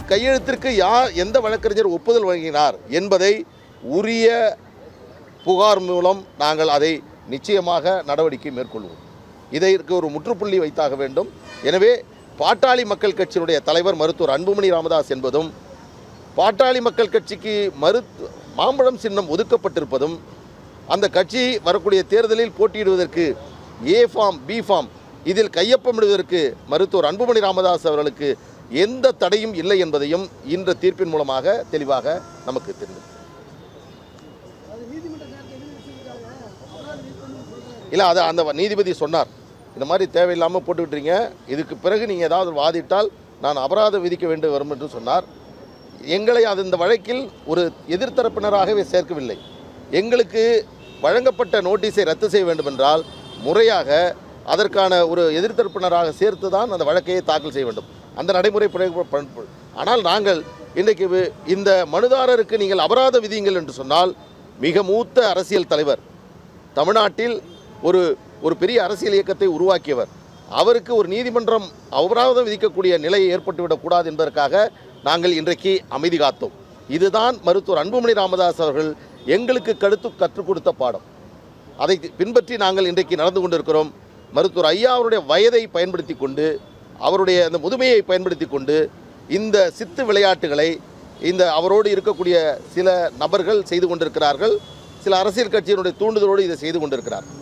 கையெழுத்திற்கு எந்த வழக்கறிஞர் ஒப்புதல் வழங்கினார் என்பதை உரிய புகார் மூலம் நாங்கள் அதை நிச்சயமாக நடவடிக்கை மேற்கொள்வோம். இதற்கு ஒரு முற்றுப்புள்ளி வைத்தாக வேண்டும். எனவே பாட்டாளி மக்கள் கட்சியினுடைய தலைவர் மருத்துவர் அன்புமணி ராமதாஸ் என்பதும், பாட்டாளி மக்கள் கட்சிக்கு மாம்பழம் சின்னம் ஒதுக்கப்பட்டிருப்பதும், அந்த கட்சி வரக்கூடிய தேர்தலில் போட்டியிடுவதற்கு ஏ ஃபார்ம் பி ஃபார்ம் இதில் கையொப்பமிடுவதற்கு மருத்துவர் அன்புமணி ராமதாஸ் அவர்களுக்கு எந்த தடையும் இல்லை என்பதையும் இன்று தீர்ப்பின் மூலமாக தெளிவாக நமக்கு தெரிந்தது. இல்லை, அது அந்த நீதிபதி சொன்னார், இந்த மாதிரி தேவையில்லாமல் போட்டு விட்டுறீங்க, இதுக்கு பிறகு நீங்கள் ஏதாவது வாதிட்டால் நான் அபராதம் விதிக்க வேண்டி வரும் என்று சொன்னார். எங்களை அது இந்த வழக்கில் ஒரு எதிர்த்தரப்பினராகவே சேர்க்கவில்லை. எங்களுக்கு வழங்கப்பட்ட நோட்டீஸை ரத்து செய்ய வேண்டுமென்றால் முறையாக அதற்கான ஒரு எதிர்த்தரப்பினராக சேர்த்து தான் அந்த வழக்கையை தாக்கல் செய்ய வேண்டும். அந்த நடைமுறை. ஆனால் நாங்கள் இன்றைக்கு இந்த மனுதாரருக்கு நீங்கள் அபராதம் விதியுங்கள் என்று சொன்னால், மிக மூத்த அரசியல் தலைவர், தமிழ்நாட்டில் ஒரு பெரிய அரசியல் இயக்கத்தை உருவாக்கியவர், அவருக்கு ஒரு நீதிமன்றம் அபராதம் விதிக்கக்கூடிய நிலை ஏற்பட்டுவிடக்கூடாது என்பதற்காக நாங்கள் இன்றைக்கு அமைதி காத்தோம். இதுதான் மருத்துவர் அன்புமணி ராமதாஸ் அவர்கள் எங்களுக்கு கற்றுக் கொடுத்த பாடம். அதை பின்பற்றி நாங்கள் இன்றைக்கு நடந்து கொண்டிருக்கிறோம். மருத்துவர் ஐயா அவருடைய வயதை பயன்படுத்தி கொண்டு, அவருடைய அந்த முதுமையை பயன்படுத்தி கொண்டு இந்த சித்து விளையாட்டுகளை அவரோடு இருக்கக்கூடிய சில நபர்கள் செய்து கொண்டிருக்கிறார்கள். சில அரசியல் கட்சியினுடைய தூண்டுதலோடு இதை செய்து கொண்டிருக்கிறார்கள்.